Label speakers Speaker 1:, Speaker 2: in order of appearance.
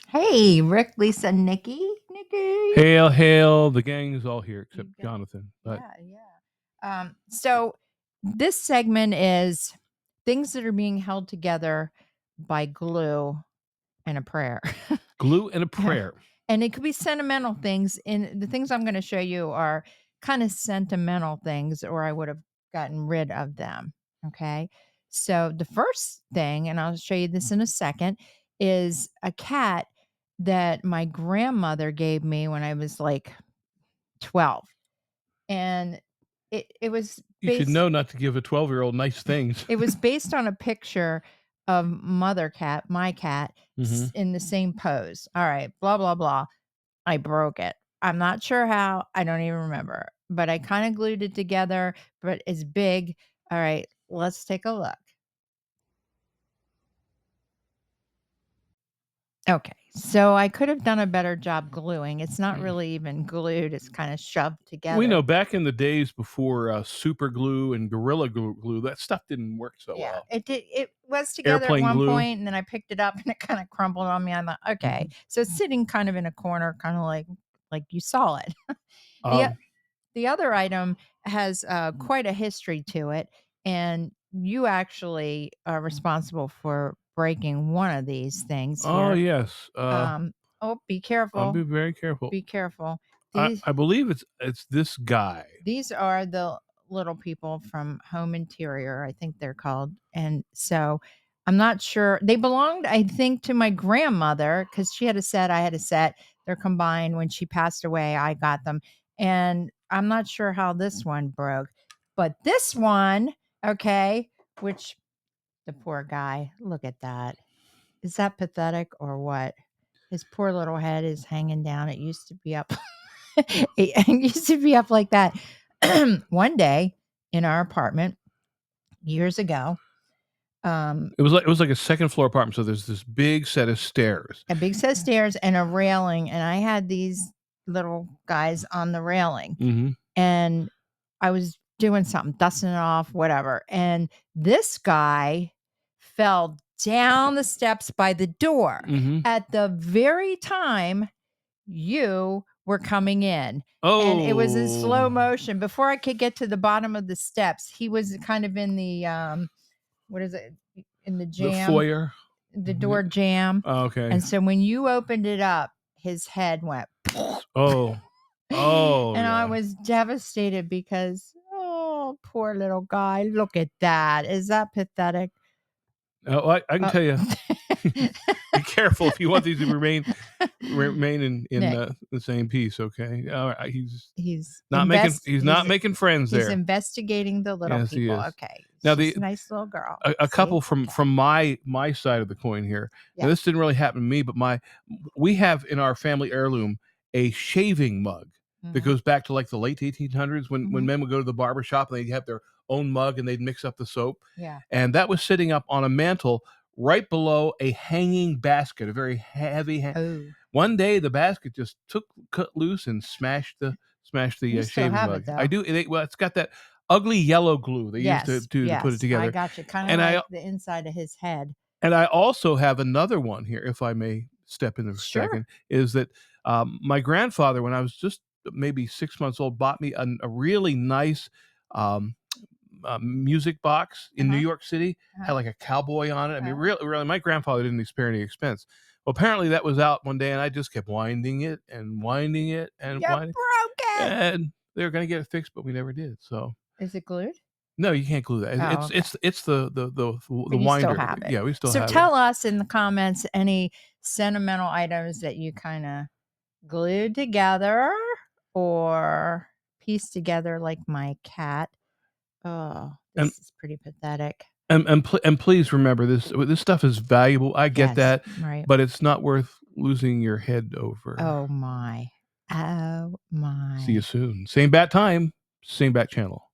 Speaker 1: Hey, Rick, Lisa, Nikki.
Speaker 2: Hail, hail! The gang is all here except
Speaker 1: You got-
Speaker 2: Jonathan. But
Speaker 1: yeah. So this segment is things that are being held together by glue and a prayer.
Speaker 2: glue and a prayer.
Speaker 1: And it could be sentimental things. And the things I'm going to show you are kind of sentimental things, or I would have gotten rid of them. Okay. So the first thing, and I'll show you this in a second, is a cat that my grandmother gave me when I was like 12. And it was
Speaker 2: You should
Speaker 1: based
Speaker 2: know not to give a 12-year-old nice things.
Speaker 1: it was based on a picture of mother cat, my cat,
Speaker 2: hmm
Speaker 1: in the same pose. All right, blah blah blah. I broke it. I'm not sure how. I don't even remember, but I kind of glued it together, but it's big. All right, let's take a look. Okay, so I could have done a better job gluing. It's not really even glued, it's kind of shoved together.
Speaker 2: We know back in the days before super glue and gorilla glue, that stuff didn't work so
Speaker 1: Yeah,
Speaker 2: well.
Speaker 1: it did. It was together at
Speaker 2: Airplane
Speaker 1: one
Speaker 2: glue.
Speaker 1: point, and then I picked it up, and it kind of crumbled on me. I'm like, okay, so it's sitting kind of in a corner, kind of like you saw it. the
Speaker 2: Um,
Speaker 1: The other item has quite a history to it, and you actually are responsible for breaking one of these things
Speaker 2: oh
Speaker 1: here.
Speaker 2: yes.
Speaker 1: Oh, be
Speaker 2: I'll
Speaker 1: careful!
Speaker 2: be very careful.
Speaker 1: Be careful!
Speaker 2: I,
Speaker 1: These
Speaker 2: I believe it's this guy.
Speaker 1: these are the little people from Home Interior, I think they're called. And so I'm not sure. They belonged, I think, to my grandmother because she had a set, I had a set. They're combined. When she passed away, I got them. And I'm not sure how this one broke, but this one, okay, which the poor guy, look at that. Is that pathetic or what? His poor little head is hanging down. It used to be up. It used to be up like that. One day in our apartment years ago,
Speaker 2: It was like a second floor apartment. So there's this big set of stairs.
Speaker 1: a big set of stairs and a railing, and I had these little guys on the railing,
Speaker 2: hmm
Speaker 1: and I was doing something, dusting it off, whatever. And this guy fell down the steps by the door
Speaker 2: hmm
Speaker 1: at the very time you were coming in. And it was in
Speaker 2: Oh,
Speaker 1: slow motion. Before I could get to the bottom of the steps, he was kind of in the what is it? In the
Speaker 2: the
Speaker 1: jam,
Speaker 2: foyer.
Speaker 1: the door jam.
Speaker 2: Oh, okay.
Speaker 1: And so when you opened it up, his head went
Speaker 2: Oh, oh,
Speaker 1: and I
Speaker 2: yeah.
Speaker 1: was devastated because oh, poor little guy. Look at that. Is that pathetic?
Speaker 2: Oh, I can
Speaker 1: Uh,
Speaker 2: tell you. Be careful if you want these to remain in
Speaker 1: Nick,
Speaker 2: the same piece. Okay. All right.
Speaker 1: he's
Speaker 2: He's not making friends
Speaker 1: he's
Speaker 2: there.
Speaker 1: investigating the little
Speaker 2: Yes, he
Speaker 1: people.
Speaker 2: is.
Speaker 1: Okay.
Speaker 2: Now
Speaker 1: She's
Speaker 2: the
Speaker 1: a nice little girl.
Speaker 2: a
Speaker 1: See?
Speaker 2: couple from
Speaker 1: Okay.
Speaker 2: my side of the coin here. Now
Speaker 1: Yeah.
Speaker 2: this didn't really happen to me, but we have in our family heirloom a shaving mug that
Speaker 1: Mhm.
Speaker 2: goes back to like the late 1800s when
Speaker 1: Mhm.
Speaker 2: men would go to the barber shop and they'd have their own mug and they'd mix up the soap.
Speaker 1: Yeah.
Speaker 2: And that was sitting up on a mantle right below a hanging basket, a very heavy.
Speaker 1: Oh.
Speaker 2: One day, the basket just cut loose and smashed the
Speaker 1: You still
Speaker 2: shaving
Speaker 1: have
Speaker 2: mug.
Speaker 1: it though.
Speaker 2: I do. Well, it's got that ugly yellow glue they used
Speaker 1: Yes.
Speaker 2: to put it
Speaker 1: Yes. I
Speaker 2: together.
Speaker 1: got you. Kind of
Speaker 2: And
Speaker 1: like the inside of his head.
Speaker 2: I also have another one here, if I may step in there for a
Speaker 1: Sure.
Speaker 2: second. Is that my grandfather, when I was just maybe 6 months old, bought me a really nice um, music box in New
Speaker 1: Uh-huh.
Speaker 2: York City. Had
Speaker 1: Uh-huh.
Speaker 2: like a cowboy on it. I mean,
Speaker 1: Uh-huh.
Speaker 2: really, my grandfather didn't spare any expense. Well, apparently that was out one day, and I just kept winding it and winding it and
Speaker 1: You
Speaker 2: winding,
Speaker 1: broke it.
Speaker 2: and they were going to get it fixed, but we never did. So
Speaker 1: Is it glued?
Speaker 2: no, you can't glue that.
Speaker 1: Oh, okay.
Speaker 2: It's the
Speaker 1: But you still
Speaker 2: winder.
Speaker 1: have it.
Speaker 2: Yeah, we still
Speaker 1: So
Speaker 2: have it.
Speaker 1: tell us in the comments any sentimental items that you kind of glued together or pieced together like my cat. Oh,
Speaker 2: And
Speaker 1: this is pretty pathetic.
Speaker 2: and please remember this stuff is valuable. I get
Speaker 1: Yes,
Speaker 2: that,
Speaker 1: right.
Speaker 2: but it's not worth losing your head over.
Speaker 1: Oh my. Oh
Speaker 2: See you
Speaker 1: my.
Speaker 2: soon. Same bat time, same bat channel.